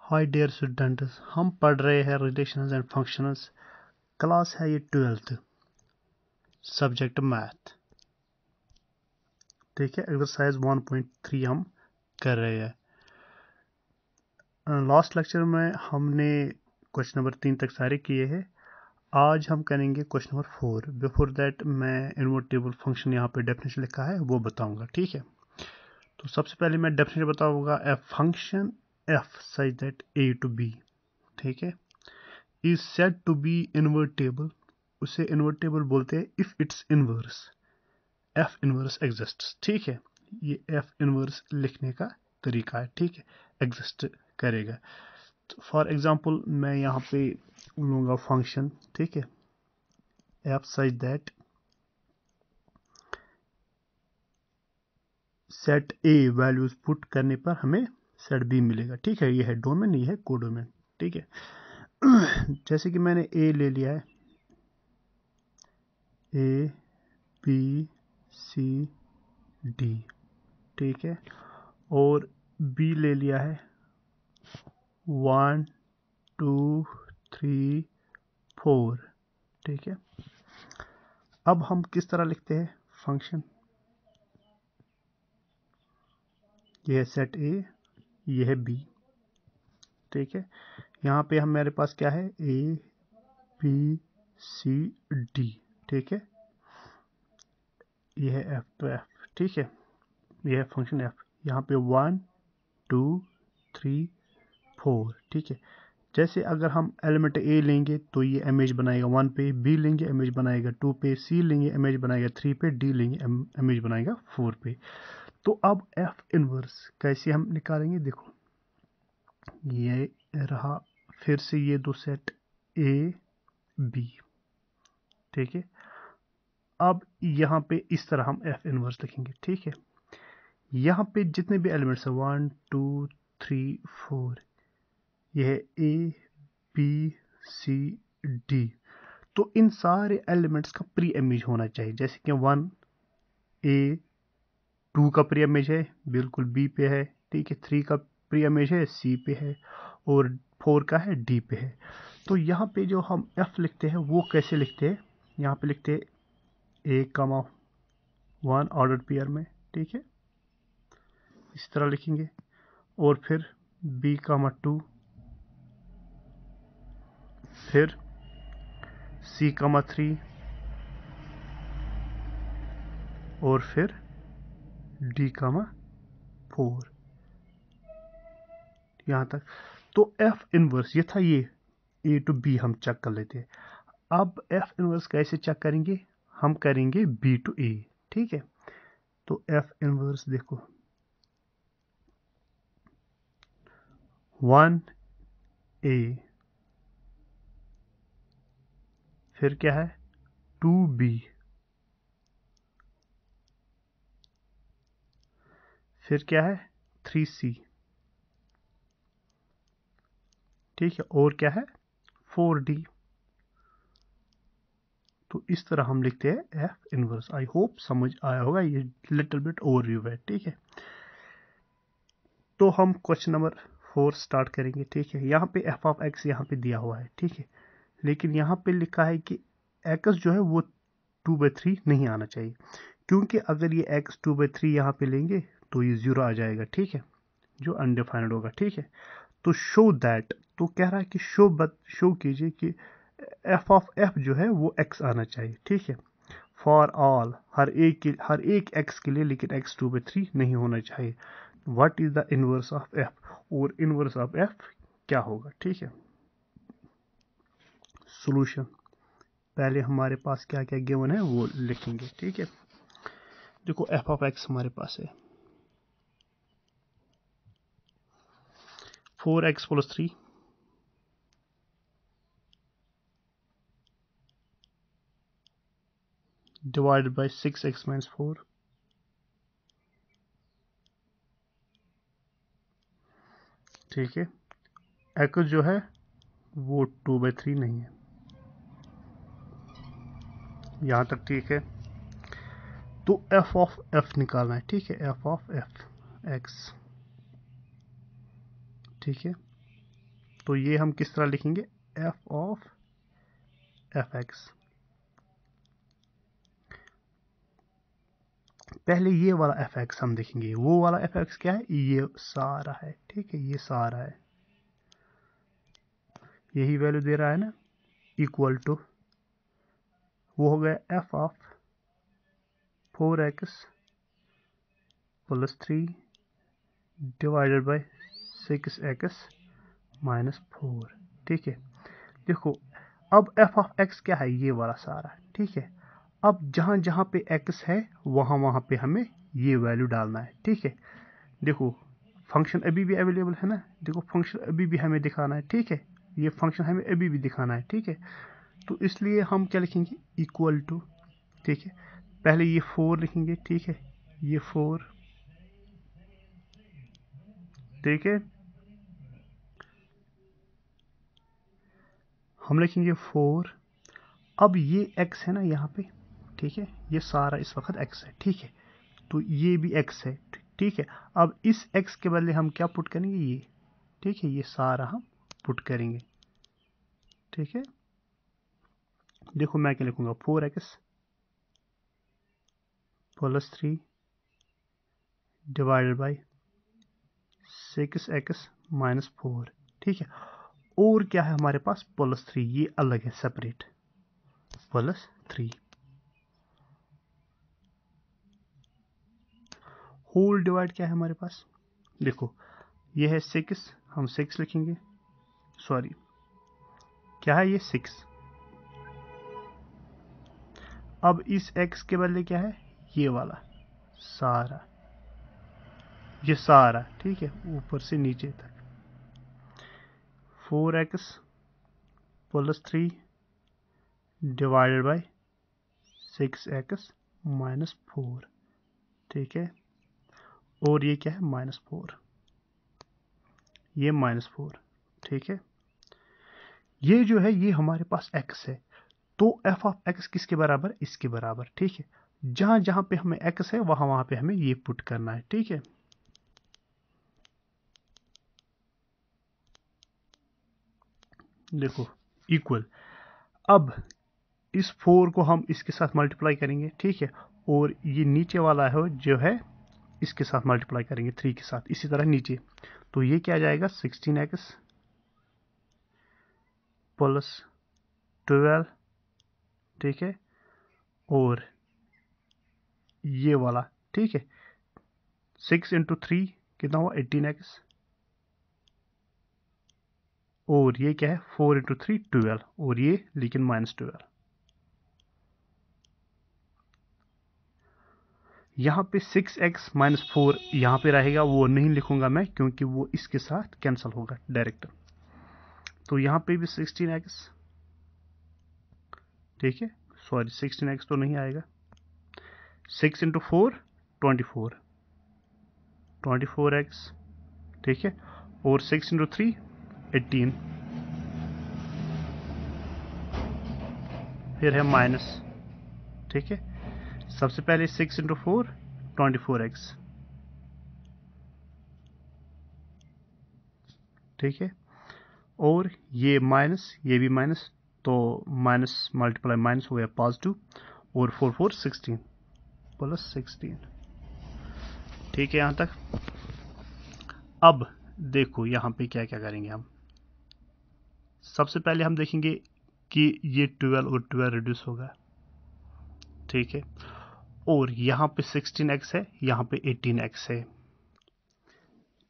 Hi dear students, हम पढ़ रहे हैं रिलेशंस एंड फंक्शंस। क्लास है ये 12th, सब्जेक्ट मैथ। ठीक है, एक्सरसाइज 1.3 हम कर रहे हैं। लास्ट लेक्चर में हमने क्वेश्चन नंबर 3 तक सारे किए हैं। आज हम करेंगे क्वेश्चन नंबर 4। बिफोर दैट मैं इनवर्टेबल फंक्शन यहाँ पे डेफिनेशन लिखा है वो बताऊंगा। ठीक है, तो सबसे पहले मैं डेफिनेशन बताऊंगा। A function f such that A to B, ठीक है, is said to be invertible. उसे इनवर्टेबल बोलते हैं if its inverse f inverse exists. ठीक है, ये एफ इनवर्स लिखने का तरीका है। ठीक है, एग्जिस्ट करेगा। तो फॉर एग्जांपल मैं यहाँ पे लूँगा फंक्शन, ठीक है, F such that set A values put करने पर हमें सेट बी मिलेगा। ठीक है, ये है डोमेन, ये है कोडोमेन। ठीक है, जैसे कि मैंने ए ले लिया है, ए बी सी डी, ठीक है, और बी ले लिया है 1 2 3 4। ठीक है, अब हम किस तरह लिखते हैं फंक्शन। ये है सेट ए, ये है बी। ठीक है, यहाँ पे हम मेरे पास क्या है, ए बी सी डी। ठीक है, ये है एफ तो एफ। ठीक है, ये है फंक्शन एफ। यहाँ पे 1 2 3 4। ठीक है, जैसे अगर हम एलिमेंट ए लेंगे तो ये इमेज बनाएगा 1 पे, बी लेंगे इमेज बनाएगा 2 पे, सी लेंगे इमेज बनाएगा 3 पे, डी लेंगे इमेज बनाएगा 4 पे। तो अब एफ इनवर्स कैसे हम निकालेंगे, देखो ये रहा, फिर से ये दो सेट ए बी। ठीक है, अब यहाँ पे इस तरह हम एफ इनवर्स लिखेंगे। ठीक है, यहाँ पे जितने भी एलिमेंट्स हैं 1 2 3 4, ये है ए बी सी डी। तो इन सारे एलिमेंट्स का प्री इमेज होना चाहिए। जैसे कि 1 ए 2 का प्री इमेज है, बिल्कुल बी पे है। ठीक है, 3 का प्री इमेज है, सी पे है, और 4 का है, डी पे है। तो यहाँ पे जो हम एफ लिखते हैं वो कैसे लिखते हैं, यहाँ पे लिखते हैं ए कमा 1 ऑर्डर पेयर में। ठीक है, इस तरह लिखेंगे, और फिर बी कमा 2, फिर सी कमा 3, और फिर डी कमा 4, यहाँ तक। तो एफ इनवर्स ये था, ये ए टू बी हम चेक कर लेते हैं। अब एफ इनवर्स कैसे चेक करेंगे, हम करेंगे बी टू ए। ठीक है, तो एफ इनवर्स देखो 1 ए, फिर क्या है 2 बी, फिर क्या है 3 सी। ठीक है, और क्या है 4 डी। तो इस तरह हम लिखते हैं एफ इनवर्स। आई होप समझ आया होगा, ये लिटिल बिट ओवरव्यू है। ठीक है, तो हम क्वेश्चन नंबर 4 स्टार्ट करेंगे। ठीक है, यहाँ पे एफ ऑफ एक्स यहाँ पे दिया हुआ है। ठीक है, लेकिन यहाँ पे लिखा है कि एक्स जो है वो 2/3 नहीं आना चाहिए, क्योंकि अगर ये एक्स 2/3 यहाँ पे लेंगे तो ये 0 आ जाएगा। ठीक है, जो अनडिफाइंड होगा। ठीक है, तो शो दैट, तो कह रहा है कि शो कीजिए कि एफ ऑफ एफ जो है वो एक्स आना चाहिए। ठीक है, फॉर ऑल, हर एक एक्स के लिए, लेकिन एक्स 2/3 नहीं होना चाहिए। What is the inverse of F, और इनवर्स ऑफ एफ क्या होगा। ठीक है, सॉल्यूशन पहले हमारे पास क्या क्या गिवन है वो लिखेंगे। ठीक है, देखो एफ ऑफ एक्स हमारे पास है 4x + 3 डिवाइडेड बाय 6x - 4। ठीक है, एक्स जो है वो 2/3 नहीं है, यहाँ तक ठीक है। तो एफ ऑफ एफ निकालना है। ठीक है, एफ ऑफ एफ एक्स। ठीक है, तो ये हम किस तरह लिखेंगे, एफ ऑफ एफ एक्स। पहले ये वाला एफ एक्स हम देखेंगे, वो वाला एफ एक्स क्या है, ये सारा है, ठीक है, ये सारा है, यही वैल्यू दे रहा है ना, इक्वल टू वो हो गया F of 4x plus 3 divided by 6x minus 4, ठीक है। देखो अब एफ ऑफ एक्स क्या है, ये वाला सारा, ठीक है। अब जहां जहां पे x है वहां वहां पे हमें ये वैल्यू डालना है, ठीक है। देखो फंक्शन अभी भी अवेलेबल है ना, देखो फंक्शन अभी भी हमें दिखाना है, ठीक है, ये फंक्शन हमें अभी भी दिखाना है, ठीक है। तो इसलिए हम क्या लिखेंगे, इक्वल टू, ठीक है, पहले ये 4 लिखेंगे, ठीक है, ये 4, ठीक है, हम लिखेंगे 4। अब ये x है ना यहाँ पे, ठीक है, ये सारा इस वक्त x है, ठीक है, तो ये भी x है, ठीक है। अब इस x के बदले हम क्या पुट करेंगे, ये, ठीक है, ये सारा हम पुट करेंगे, ठीक है। देखो मैं क्या लिखूंगा, 4x plus 3 divided by 6x minus 4, ठीक है। और क्या है हमारे पास, प्लस 3, ये अलग है, सेपरेट, प्लस 3 होल डिवाइड क्या है हमारे पास, देखो ये है 6, हम 6 लिखेंगे, सॉरी क्या है ये 6। अब इस x के बदले क्या है, ये वाला सारा, ये सारा, ठीक है, ऊपर से नीचे तक, 4x plus 3 divided by 6x minus 4, ठीक है। और ये क्या है, माइनस 4, ये माइनस 4, ठीक है। ये जो है ये हमारे पास x है, तो f ऑफ x किसके बराबर, इसके बराबर, ठीक है। जहां जहां पे हमें x है वहां वहां पे हमें ये पुट करना है, ठीक है। देखो इक्वल, अब इस 4 को हम इसके साथ मल्टीप्लाई करेंगे, ठीक है, और ये नीचे वाला है जो है इसके साथ मल्टीप्लाई करेंगे 3 के साथ, इसी तरह नीचे, तो ये क्या जाएगा, 16x प्लस 12, ठीक है, और ये वाला, ठीक है, 6 इंटू 3 कितना हुआ, 18x, और ये क्या है, 4 इंटू 3 12, और ये लेकिन माइनस 12। यहाँ पे 6x माइनस 4 यहाँ पे रहेगा, वो नहीं लिखूंगा मैं क्योंकि वो इसके साथ कैंसिल होगा डायरेक्ट। तो यहाँ पे भी 16x, ठीक है, सॉरी 16x तो नहीं आएगा, 6 इंटू 4 24, 24x, ठीक है, और 6 इंटू 3 18, फिर है माइनस, ठीक है। सबसे पहले 6 इंटू 4 24x, ठीक है, और ये माइनस, ये भी माइनस, तो माइनस मल्टीप्लाई माइनस हो गया पॉजिटिव, और 4 4 16 प्लस 16, ठीक है यहाँ तक। अब देखो यहाँ पे क्या क्या करेंगे हम, सबसे पहले हम देखेंगे कि ये 12 और 12 रिड्यूस होगा, ठीक है, और यहाँ पे 16x है, यहाँ पे 18x है,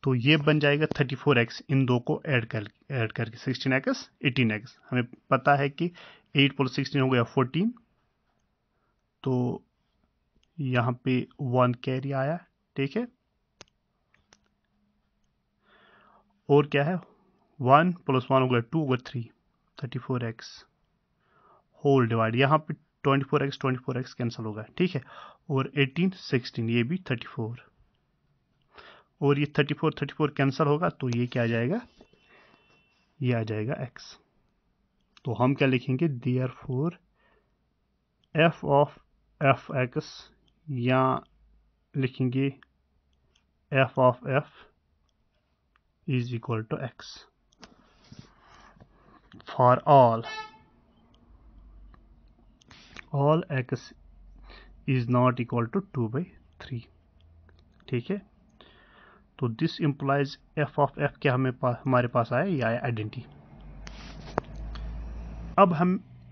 तो ये बन जाएगा 34x, इन दो को ऐड करके 16x 18x, हमें पता है कि 8 प्लस 16 हो गया 14, तो यहाँ पे 1 कैरी आया, ठीक है, और क्या है 1 प्लस 1 हो गया 2 होगा 3, 34x होल डिवाइड, यहाँ पे 24x कैंसिल होगा, ठीक है, और 18 16 ये भी 34, और ये 34 कैंसिल होगा, तो ये क्या आ जाएगा, ये आ जाएगा x। तो हम क्या लिखेंगे, therefore f of f x, या लिखेंगे f of f is equal to x। For all x is not equal to 2/3। ठीक है, तो this implies f of f क्या हमारे पास आया, ये आया आइडेंटिटी।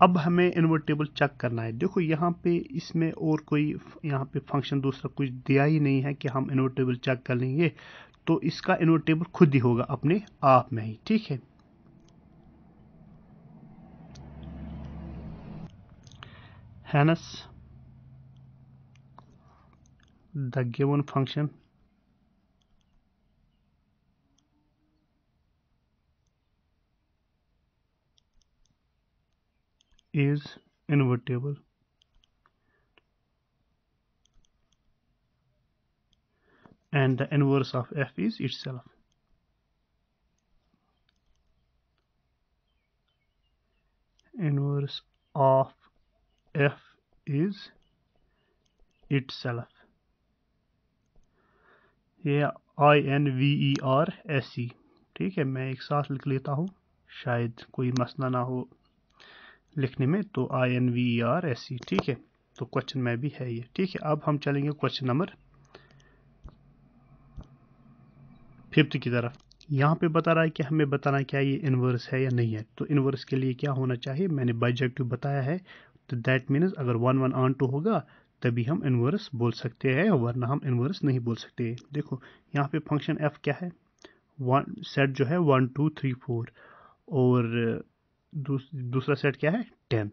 अब हमें इन्वर्टेबल चेक करना है। देखो यहाँ पे इसमें और कोई यहाँ पे फंक्शन दूसरा कुछ दिया ही नहीं है कि हम इन्वर्टेबल चेक कर लेंगे, तो इसका इन्वर्टेबल खुद ही होगा अपने आप में ही। ठीक है, hence the given function is invertible and the inverse of f is itself. Inverse of f is itself. ये INVERSE। ठीक है, मैं एक साथ लिख लेता हूँ, शायद कोई मसला ना हो लिखने में। तो INVERSE। ठीक है, तो क्वेश्चन में भी है ये। ठीक है, अब हम चलेंगे क्वेश्चन नंबर 5 की तरफ। यहाँ पे बता रहा है कि हमें बताना क्या ये इन्वर्स है या नहीं है। तो इन्वर्स के लिए क्या होना चाहिए, मैंने बाइजेक्टिव बताया है। तो दैट मीन्स अगर 1 1 ऑन 2 होगा तभी हम इन्वर्स बोल सकते हैं, वरना हम इन्वर्स नहीं बोल सकते। देखो यहाँ पे फंक्शन f क्या है, वन सेट जो है 1 2 3 4, और दूसरा सेट क्या है 10।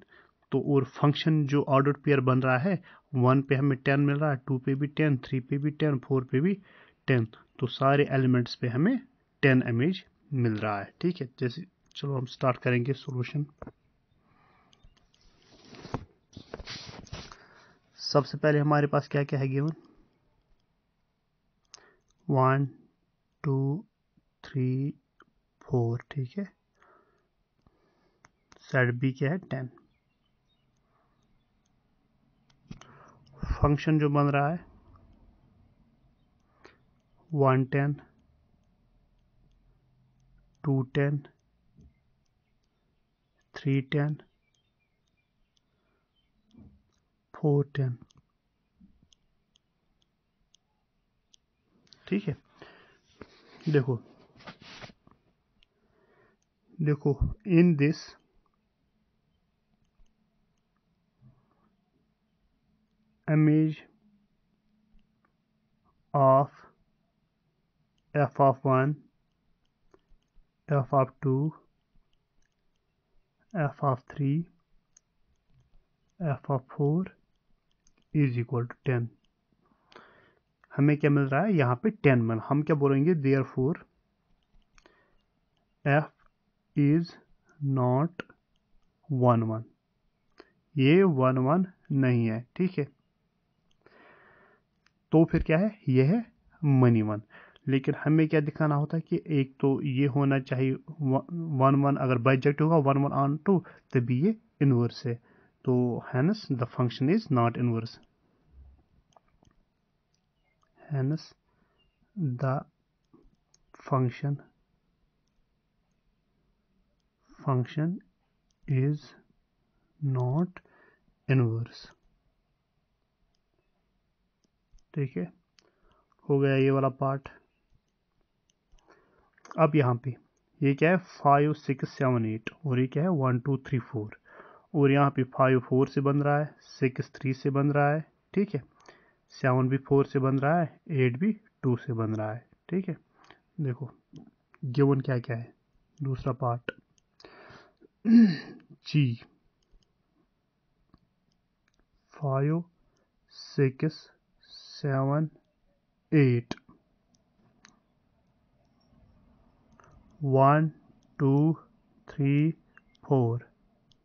तो और फंक्शन जो ऑर्डर पेयर बन रहा है, 1 पे हमें 10 मिल रहा है, 2 पे भी 10, 3 पे भी 10, 4 पे भी 10। तो सारे एलिमेंट्स पे हमें 10 इमेज मिल रहा है। ठीक है, जैसे चलो हम स्टार्ट करेंगे सॉल्यूशन। सबसे पहले हमारे पास क्या क्या है गिवन, 1 2 3 4। ठीक है, सेट बी क्या है 10। फंक्शन जो बन रहा है 110 210 310 410। ठीक है, देखो देखो in this image of f of 1, f of 2, f of 3, f of 4 is equal to 10। हमें क्या मिल रहा है यहाँ पे 10 मिल, हम क्या बोलेंगे therefore f is not 1 1, ये 1 1 नहीं है। ठीक है, तो फिर क्या है, ये है मनी 1। लेकिन हमें क्या दिखाना होता है कि एक तो ये होना चाहिए 1 1, अगर बाइजेक्ट होगा 1 1 ऑन 2 तभी ये इनवर्स है। तो hence the function is not inverse, hence the function is not inverse। ठीक है, हो गया ये वाला पार्ट। अब यहाँ पे ये क्या है 5 6 7 8, और ये क्या है 1 2 3 4, और यहाँ पे 5 4 से बन रहा है, 6 3 से बन रहा है। ठीक है, 7 भी 4 से बन रहा है, 8 भी 2 से बन रहा है। ठीक है, देखो गिवन क्या क्या है, दूसरा पार्ट जी 5 6 7 8 1 2 3 4।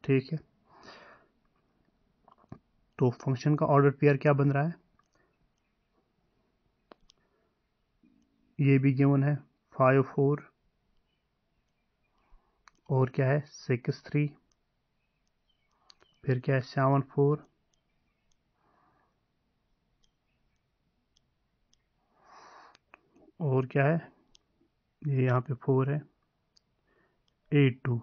ठीक है, तो फंक्शन का ऑर्डर पेयर क्या बन रहा है, ये भी गिवन है 5 4, और क्या है 6 3, फिर क्या है 7 4, और क्या है ये यहाँ पे 4 है 8 2।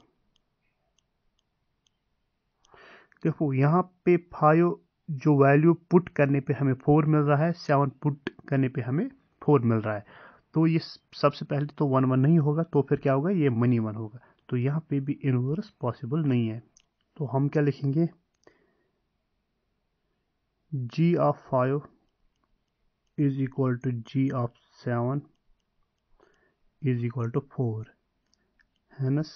देखो यहाँ पे 5 जो वैल्यू पुट करने पे हमें 4 मिल रहा है, 7 पुट करने पे हमें 4 मिल रहा है। तो ये सबसे पहले तो 1 1 नहीं होगा, तो फिर क्या होगा, ये मनी 1 होगा। तो यहाँ पे भी इनवर्स पॉसिबल नहीं है। तो हम क्या लिखेंगे, g of 5 is equal to g of 7 is equal to 4. Hence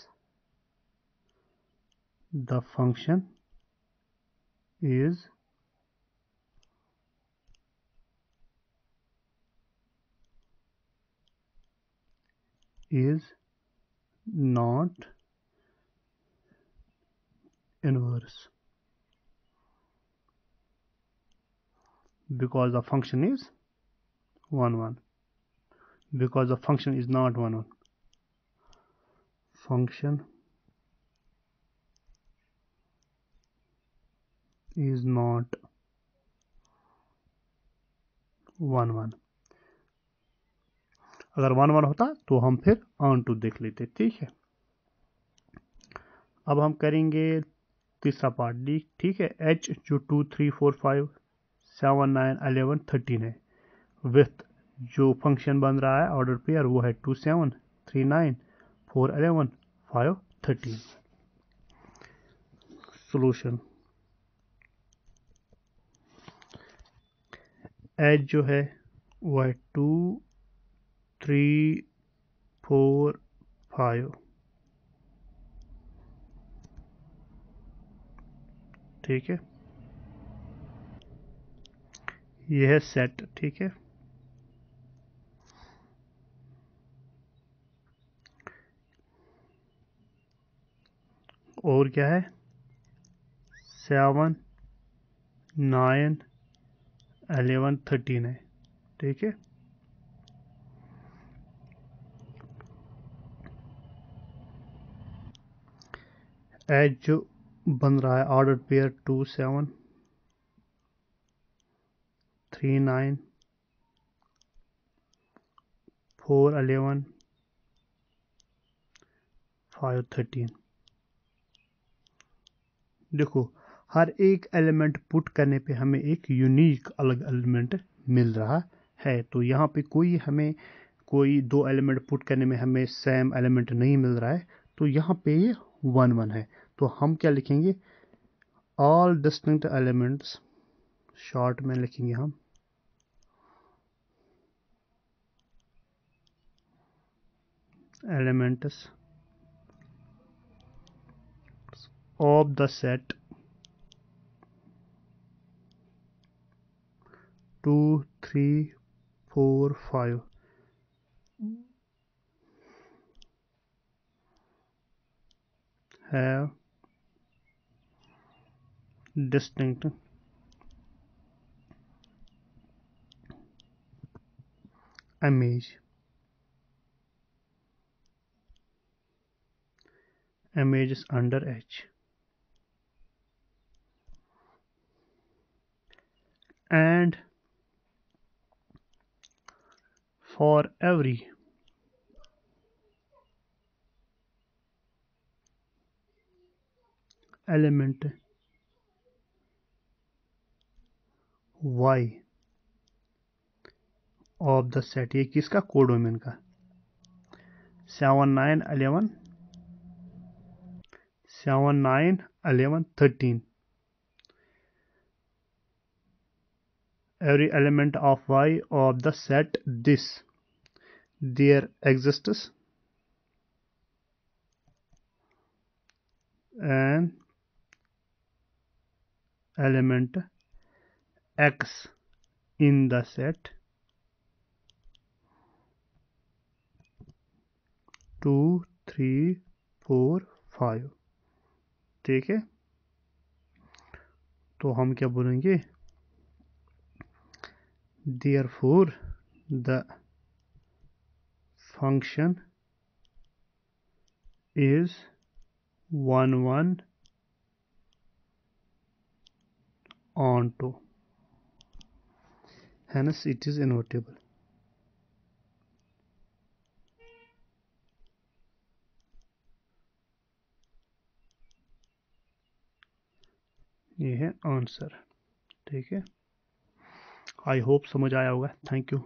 the function is not inverse because the function is 1 1, because the function is not 1 1. Function is not 1 1. अगर 1 1 होता तो हम फिर ऑन टू देख लेते। ठीक है, अब हम करेंगे तीसरा पार्ट डी। ठीक है, एच जो 2 3 4 5 7 9 11 13 है, विथ जो फंक्शन बन रहा है ऑर्डर पेयर वो है 2 7 3 9 4 11 5 13। सॉल्यूशन, एच जो है वो है 2 3 4 5। ठीक है, यह है सेट। ठीक है, और क्या है, 7 9 11 13 है। ठीक है, एच जो बन रहा है ऑर्डर पेयर 2 7 3 9 4 11 5 13। देखो, हर एक एलिमेंट पुट करने पे हमें एक यूनिक अलग एलिमेंट मिल रहा है। तो यहाँ पे कोई 2 एलिमेंट पुट करने में हमें सेम एलिमेंट नहीं मिल रहा है, तो यहाँ पे ये 1 1 है। तो हम क्या लिखेंगे, ऑल डिस्टिंक्ट एलिमेंट्स, शॉर्ट में लिखेंगे हम elements of the set 2 3 4 5 have distinct images under H, and for every element y of the set, ये किसका, कोडोमेन का, 7 9 11 7 9 11 13, every element of y of the set this, there exists an element x in the set 2 3 4 5। ठीक है, तो हम क्या बोलेंगे, therefore the function is 1 1 onto, hence it is invertible। ये है आंसर। ठीक है, आई होप समझ आया होगा। Thank you.